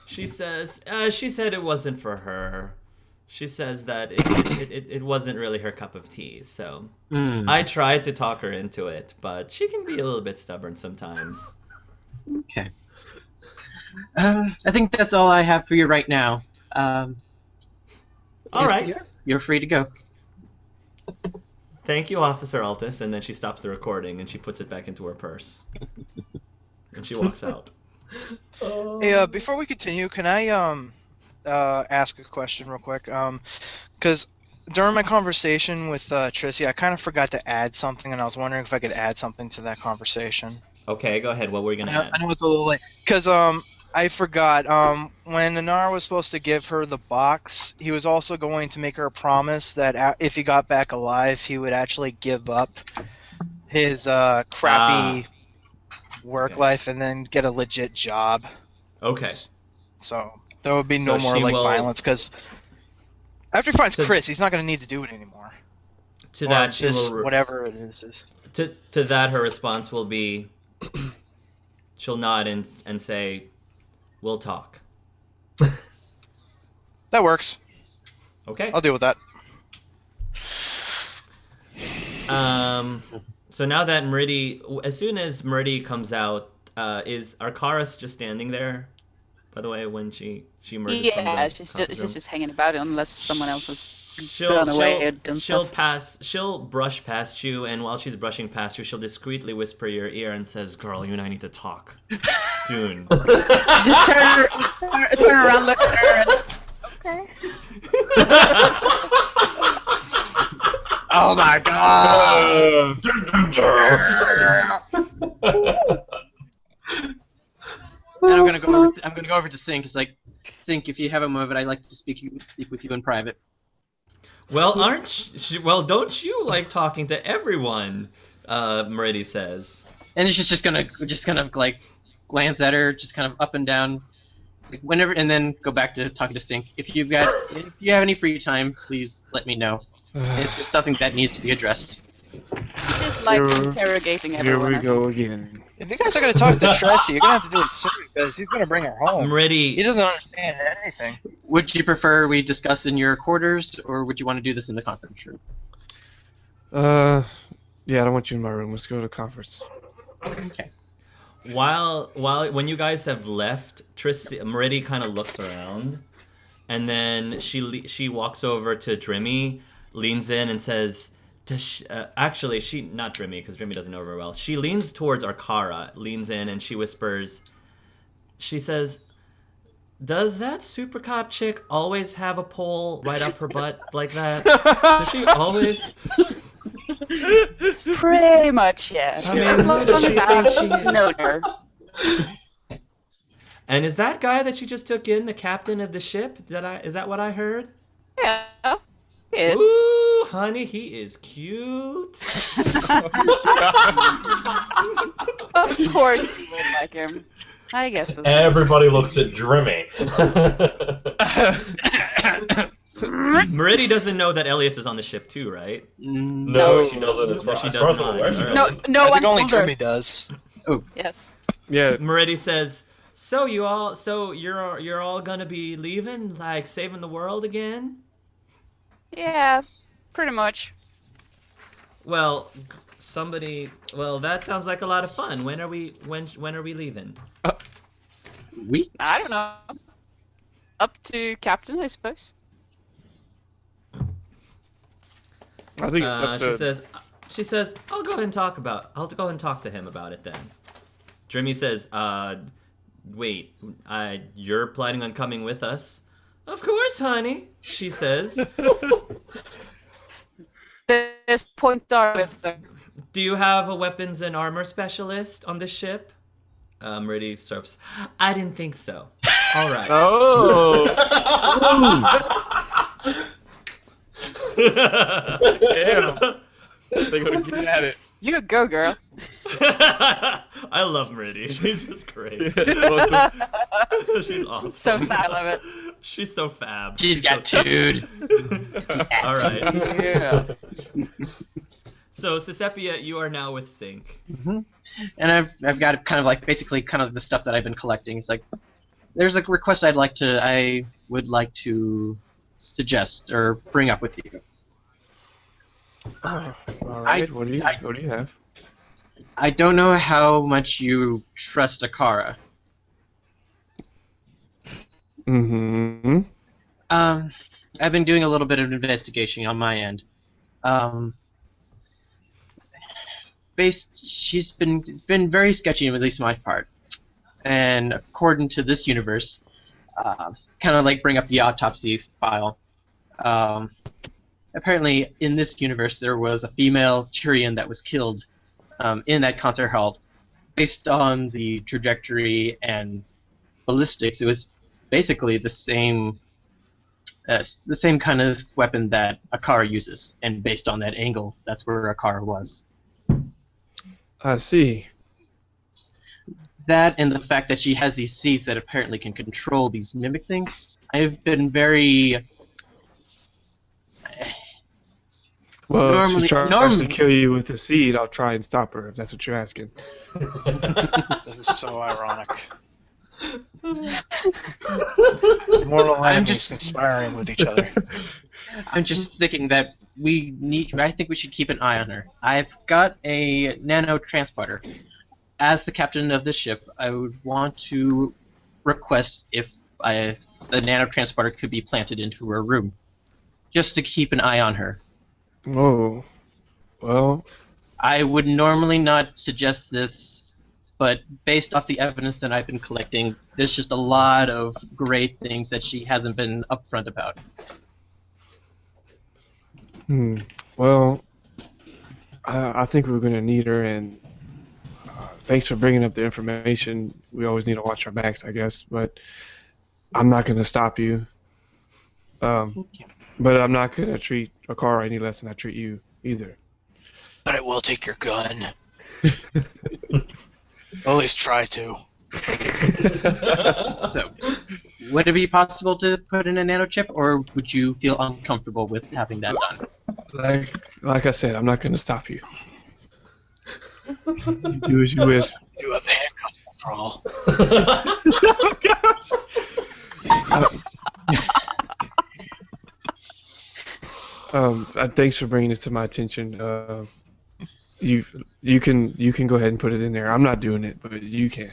She said it wasn't for her. She says that it wasn't really her cup of tea, so I tried to talk her into it, but she can be a little bit stubborn sometimes. Okay. I think that's all I have for you right now. All right. You're free to go. Thank you, Officer Altus, and then she stops the recording and she puts it back into her purse. And she walks out. Hey, before we continue, can I ask a question real quick? Because during my conversation with Trissy, I kind of forgot to add something, and I was wondering if I could add something to that conversation. Okay, go ahead. What were you going to add? I know it's a little late. Because I forgot. When Anar was supposed to give her the box, he was also going to make her a promise that if he got back alive, he would actually give up his crappy work life and then get a legit job. Okay. So there would be no So more she will- violence, because after he finds To- Chris, he's not going to need to do it anymore. To Or that, she this, will. whatever it is. To that, her response will be, she'll nod and say, "We'll talk." That works. Okay. I'll deal with that. So now that as soon as Mrid comes out, is Arkara just standing there? By the way, when she emerges from the Yeah, she's conference room? just hanging about unless someone else has She'll run away or done stuff. She'll brush past you, and while she's brushing past you, she'll discreetly whisper your ear and says, "Girl, you and I need to talk soon." Just turn around, look at her, and okay. Oh my god! And I'm gonna go over to Sink. It's like, Sink, if you have a moment, I'd like to speak with you in private. Well, well, don't you like talking to everyone? Mrid says. And she's just gonna like glance at her, just kind of up and down, like whenever, and then go back to talking to Stink. If you have any free time, please let me know. It's just something that needs to be addressed. He just likes interrogating everyone. Here we go again. If you guys are going to talk to Tricey, you're going to have to do it soon because he's going to bring her home. Mrid. He doesn't understand anything. Would you prefer we discuss in your quarters, or would you want to do this in the conference room? Yeah, I don't want you in my room. Let's go to the conference. Okay. When you guys have left, Mrid kind of looks around, and then she walks over to Drimmy, leans in and says, actually, not Drimmy, because Drimmy doesn't know her very well. She leans towards Arkara, leans in, and she whispers, she says, does that super cop chick always have a pole right up her butt like that? Does she always? Pretty much, yes. I mean, as long does as she I think she- know her. And is that guy that she just took in the captain of the ship? Is that what I heard? Yeah, he is. Ooh, honey, he is cute. Of course you would like him. I guess. That's Everybody looks at Drimmy. Mrid doesn't know that Elias is on the ship too, right? No, she doesn't. As far she as does far as I'm not. aware, she Alright. doesn't. no I one think only told her. Jimmy does. Yes. Yeah. Mrid says, so you're all gonna be leaving, like saving the world again? Yeah, pretty much. Well, that sounds like a lot of fun. When are we leaving? I don't know. Up to Captain, I suppose. I think it's up to... She says, I'll go and talk to him about it then. Drimmy says, wait, you're planning on coming with us? Of course, honey, she says. This point are with them. Do you have a weapons and armor specialist on this ship? Mrid starts. I didn't think so. All right. Oh! Damn. They're gonna get at it. You go, girl. I love Mrid. She's just great. Awesome. She's awesome. So sad of it. She's so fab. She's got so dude. All right. Yeah. So, Cicepia, you are now with Sync. And I've got kind of like basically kind of the stuff that I've been collecting. It's like there's a request I would like to suggest or bring up with you. All right. What do you have? I don't know how much you trust Arkara. Mm-hmm. I've been doing a little bit of investigation on my end. It's been very sketchy, at least my part. And according to this universe, kind of like bring up the autopsy file. Apparently, in this universe, there was a female Turian that was killed in that concert hall. Based on the trajectory and ballistics, it was basically the same kind of weapon that Arkara uses, and based on that angle, that's where Arkara was. I see. That and the fact that she has these seeds that apparently can control these mimic things. I've been very... Well, if she tries to kill you with a seed, I'll try and stop her, if that's what you're asking. This is so ironic. Mortal enemies conspiring with each other. I'm just thinking that I think we should keep an eye on her. I've got a nano transporter. As the captain of the ship, I would want to request if the nano transporter could be planted into her room, just to keep an eye on her. Oh, well... I would normally not suggest this, but based off the evidence that I've been collecting, there's just a lot of great things that she hasn't been upfront about. Well, I think we're going to need her, and thanks for bringing up the information. We always need to watch our backs, I guess, but I'm not going to stop you. But I'm not gonna treat Arkara any less than I treat you either. But I will take your gun. At least try to. So, would it be possible to put in a nanochip, or would you feel uncomfortable with having that done? Like I said, I'm not gonna stop you. You do as you wish. You have the handcuffs for all. Oh gosh. Thanks for bringing this to my attention. You can go ahead and put it in there. I'm not doing it, but you can.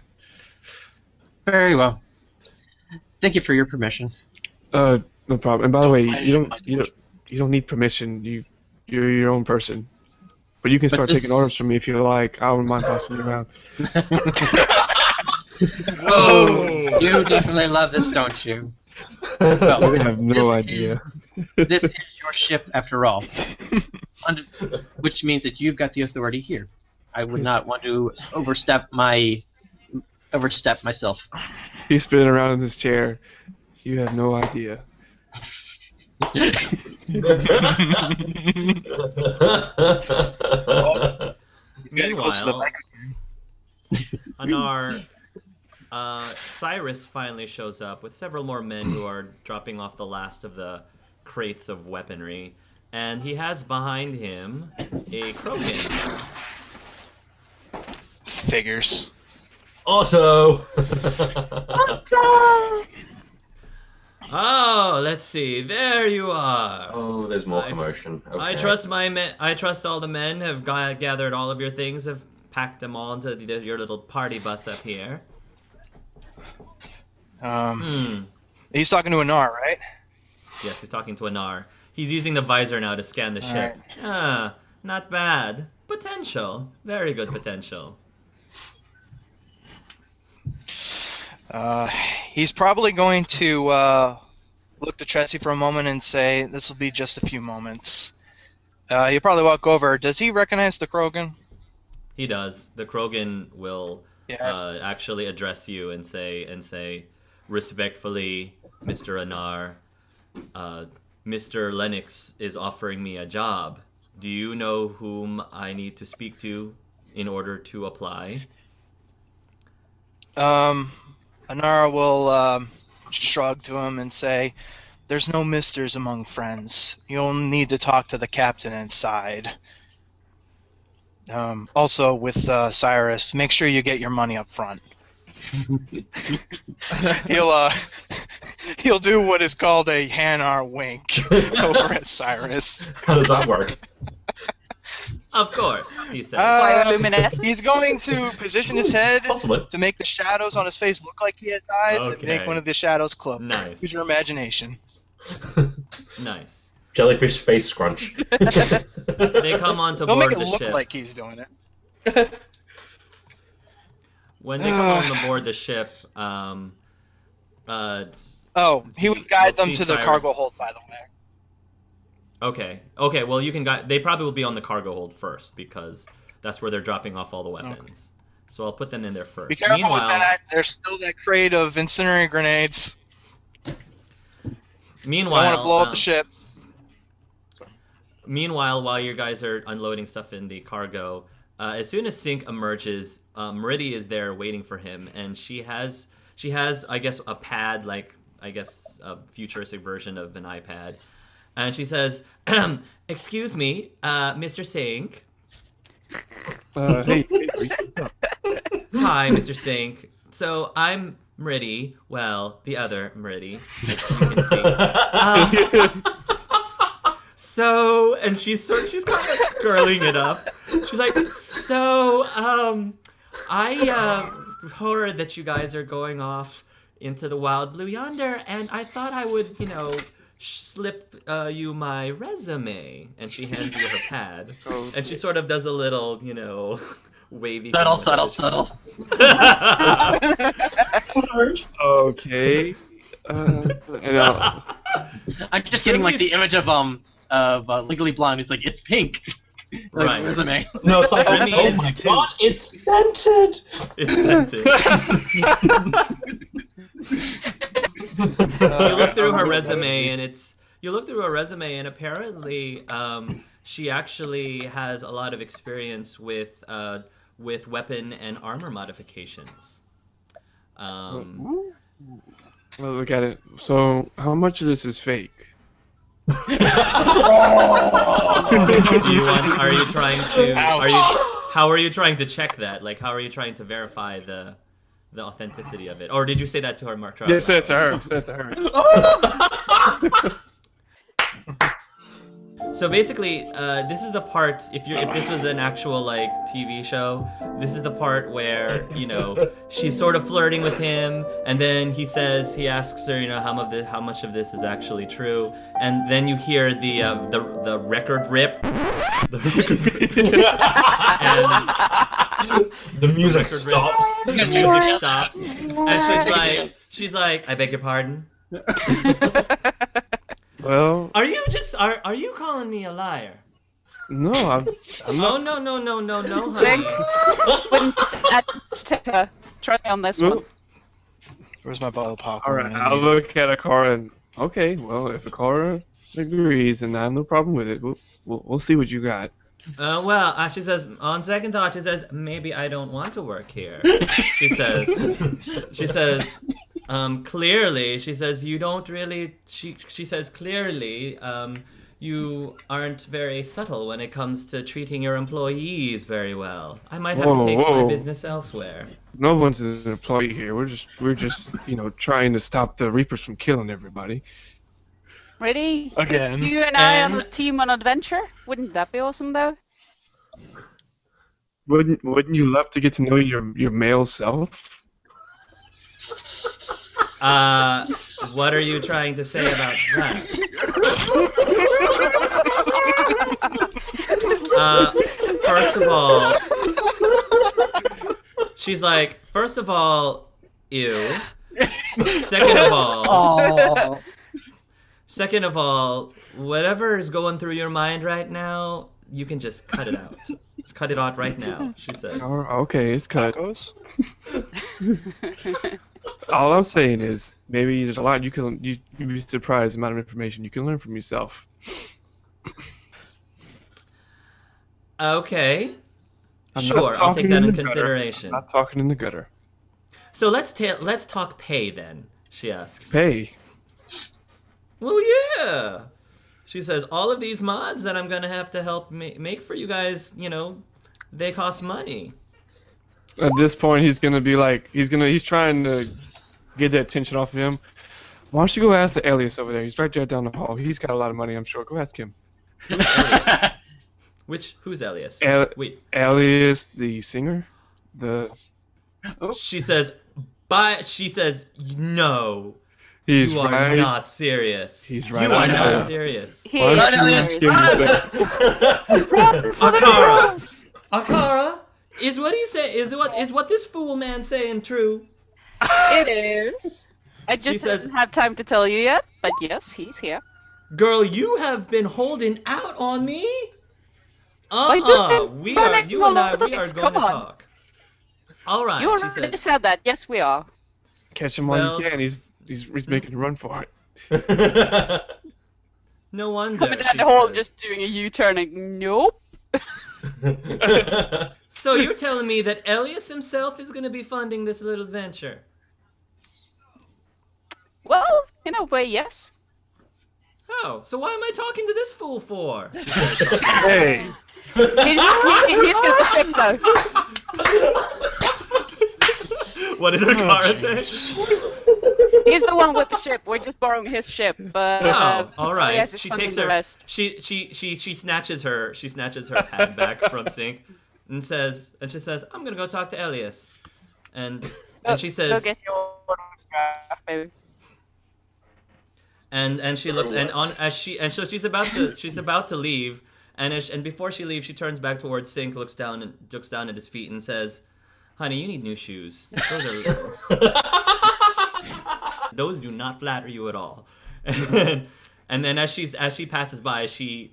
Very well. Thank you for your permission. No problem. And by the way, you don't need permission. You're your own person. But you can start taking orders from me if you like. I wouldn't mind passing you around. Oh, you definitely love this, don't you? Well, I have no idea. This is your ship after all. Which means that you've got the authority here. I would not want to overstep myself. He's spinning around in his chair. You have no idea. Meanwhile, Anar, Cyrus finally shows up with several more men who are dropping off the last of the crates of weaponry, and he has behind him a Krogan. Figures. Also. Oh, let's see. There you are. Oh, there's more commotion. Okay. I trust my men. I trust all the men have gathered all of your things, have packed them all into your little party bus up here. He's talking to Anar, right? Yes, he's talking to Anar. He's using the visor now to scan the ship. Right. Ah, not bad. Potential. Very good potential. He's probably going to look to Tricey for a moment and say, "This will be just a few moments." He'll probably walk over. Does he recognize the Krogan? He does. The Krogan will actually address you and say, respectfully, Mr. Anar, Mr. Lennox is offering me a job. Do you know whom I need to speak to in order to apply? Anar will shrug to him and say, "There's no misters among friends. You'll need to talk to the captain inside. Also, with Cyrus, make sure you get your money up front." He'll do what is called a Hanar wink over at Cyrus. How does that work? Of course, he says. He's going to position his head Possibly. to make the shadows on his face look like he has eyes and make one of the shadows cloak. Nice. Use your imagination. Nice. Jellyfish face scrunch. They come on to Don't board make it the look ship. like he's doing it. When they come on board the ship, He would guide them see to the Cyrus. cargo hold, by the way. Okay. Well, you can guide. They probably will be on the cargo hold first because that's where they're dropping off all the weapons. Okay. So I'll put them in there first. Be careful with that. There's still that crate of incendiary grenades. Meanwhile, I want to blow up the ship. Meanwhile, while you guys are unloading stuff in the cargo, as soon as Sync emerges, Mrid is there waiting for him, and she has, I guess, a pad, like I guess a futuristic version of an iPad, and she says, "Excuse me, Mr. Sync." Hey. Hi, Mr. Sync. So I'm Mrid. Well, the other Mrid, as you can see. So, and she's kind of curling it up. She's like, so, I heard that you guys are going off into the wild blue yonder, and I thought I would, slip you my resume. And she hands you her pad, and she sort of does a little, wavy. Subtle. Okay. I'm just getting like the image of Legally Blonde. It's like it's pink. Like, Right. Resume. No, it's like, For me, oh it's my two. god, it's scented! It's scented. You look through her resume, and it's, you look through her resume, and apparently she actually has a lot of experience with weapon and armor modifications. Well, look at it. So, how much of this is fake? Are you trying to? How are you trying to check that? Like, how are you trying to verify the authenticity of it? Or did you say that to her, Mark? Yeah, say it to her. Say it to her. So basically, this is the part. If this was an actual like TV show, this is the part where she's sort of flirting with him, and then he asks her, how much of this is actually true, and then you hear the record rip, and the music stops. The music stops, and she's like, I beg your pardon. Well, are you calling me a liar? No, I'm Oh not. no, honey. Trust me on this one. Where's my bottle of popcorn? All right, I'll look at Arkara and okay. Well, if Arkara agrees, and I have no problem with it, we'll see what you got. She says, on second thought, she says, maybe I don't want to work here. She says, clearly, she says, you don't really, she says, clearly, you aren't very subtle when it comes to treating your employees very well. I might have to take my business elsewhere. No one's an employee here. We're just trying to stop the Reapers from killing everybody. Ready? Again. You and I on a team on adventure? Wouldn't that be awesome, though? Wouldn't you love to get to know your male self? What are you trying to say about that? First of all, she's like, first of all, ew. Second of all, whatever is going through your mind right now, you can just cut it out. Cut it out right now, she says. Oh, okay, it's cut. Tacos? All I'm saying is, maybe there's a lot you'd be surprised the amount of information you can learn from yourself. Okay. I'm Sure, not I'll take talking that in in the gutter. consideration. I'm not talking in the gutter. So let's talk pay then, she asks. Pay. Well, yeah. She says, all of these mods that I'm going to have to help make for you guys, they cost money. At this point, he's gonna be like, he's trying to get that tension off of him. Why don't you go ask the Elias over there? He's right there down the hall. He's got a lot of money, I'm sure. Go ask him. Elias? Who's Elias? Wait. Elias, the singer? She says, no. He's You are not serious. He's right. You are not serious. Why don't you ask him there? Arkara, is what he say? Is what this fool man saying true? It is. I just didn't have time to tell you yet, but yes, he's here. Girl, you have been holding out on me. You and I, we are going to talk. All right. You already said that. Yes, we are. Catch him while you can. He's making a run for it. No wonder. Coming down the hall, just doing a U-turn. Like, nope. So you're telling me that Elias himself is going to be funding this little venture? Well, in a way, yes. Oh, so why am I talking to this fool for? She says, Hey. He's got the ship, though. What did Arkara say? He's the one with the ship. We're just borrowing his ship. But all right. Elias is She funding takes the her. rest. She snatches her pad back from Sync, and she says, "I'm gonna go talk to Elias," and she says, "Go get your autograph, baby." And she looks so she's about to leave, and before she leaves, she turns back towards Sync, looks down at his feet, and says, "Honey, you need new shoes. Those do not flatter you at all." And then as she passes by, as she's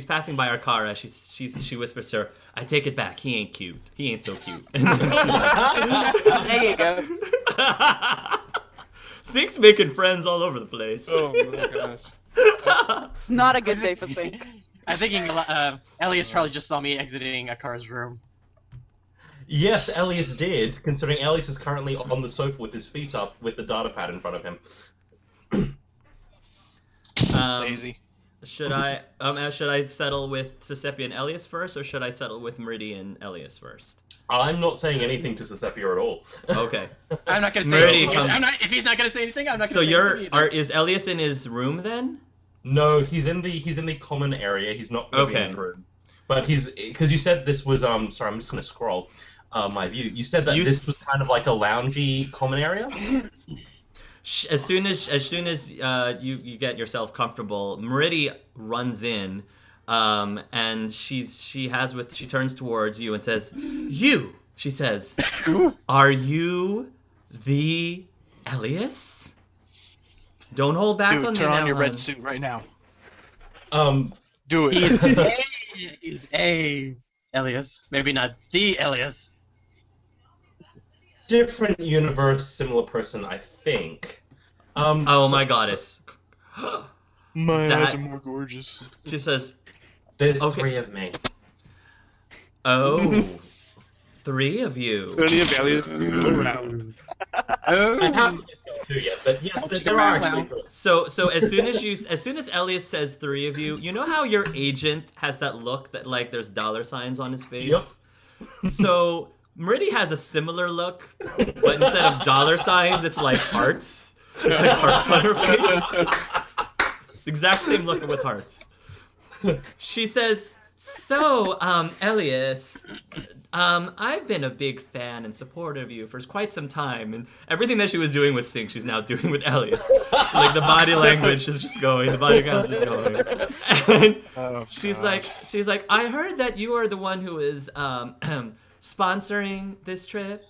passing by Arkara, she whispers to her, "I take it back. He ain't cute. He ain't so cute." And then she There you go. Sink's making friends all over the place. Oh my gosh. It's not a good day for Sink. I'm thinking Elias probably just saw me exiting Akar's room. Yes, Elias did, considering Elias is currently on the sofa with his feet up with the data pad in front of him. Lazy. Should I settle with Cicepia and Elias first, or should I settle with Mrid and Elias first? I'm not saying anything to Cicepia at all. Okay. I'm not gonna say Mrid anything. comes- If he's not gonna say anything, I'm not So gonna say anything either. is Elias in his room then? No, he's in the common area. He's not gonna be in his room. But because you said this was sorry, I'm just gonna scroll my view. You said that this was kind of like a loungy common area. As soon as you get yourself comfortable, Mrid runs in, and she turns towards you and says, "You," she says, "are you the Elias? Don't hold back on Dude, me turn now, on your hon." red suit right now. Do it. He's a Elias. Maybe not the Elias. Different universe, similar person, I think. Oh my goddess. My eyes are more gorgeous. She says, There's Okay. 3 of me. "Oh, 3 of you." Plenty of Elias around. I haven't got to yet, but yes, there are actually. So as soon as Elias says 3 of you, you know how your agent has that look that like there's dollar signs on his face? Yep. So Mrid has a similar look, but instead of dollar signs, it's like hearts. It's like hearts on her face. It's the exact same look with hearts. She says, "So, Elias, I've been a big fan and supporter of you for quite some time, and everything that she was doing with Sink, she's now doing with Elias. Like the body language is just going, the body language is going." And she's like, "I heard that you are the one who is sponsoring this trip.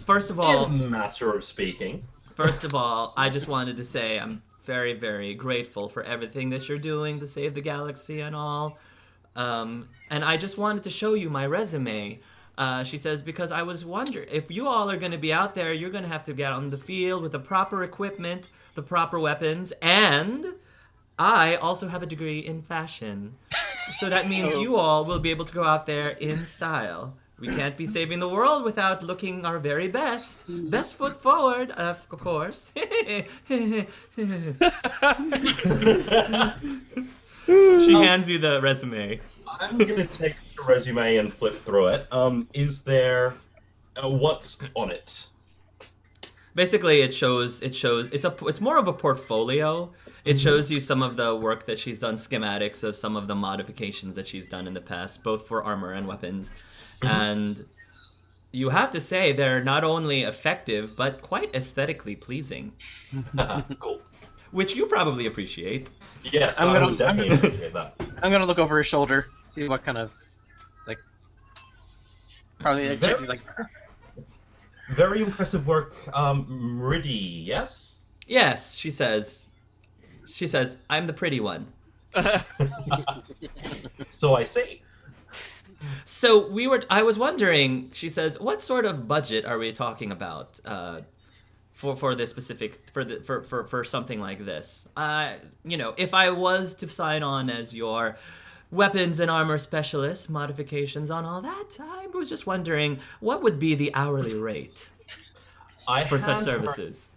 First of all, In a matter of speaking. I just wanted to say I'm very, very grateful for everything that you're doing to save the galaxy and all. And I just wanted to show you my resume." She says, "because I was wondering, if you all are going to be out there, you're going to have to get on the field with the proper equipment, the proper weapons, and I also have a degree in fashion. So that means you all will be able to go out there in style. We can't be saving the world without looking our very best. Best foot forward, of course." She hands you the resume. I'm gonna take the resume and flip through it. Is there what's on it? Basically, it's more of a portfolio. It shows you some of the work that she's done, schematics of some of the modifications that she's done in the past, both for armor and weapons. And you have to say they're not only effective, but quite aesthetically pleasing. Cool. Which you probably appreciate. Yes, I would definitely appreciate that. I'm gonna look over his shoulder, see what kind of like. Probably like, check. He's like, Very impressive work, Mrid, yes? Yes, she says, "I'm the pretty one." So I see. So I was wondering, she says, "what sort of budget are we talking about for this specific for something like this? If I was to sign on as your weapons and armor specialist, modifications on all that, I was just wondering what would be the hourly rate for such services?"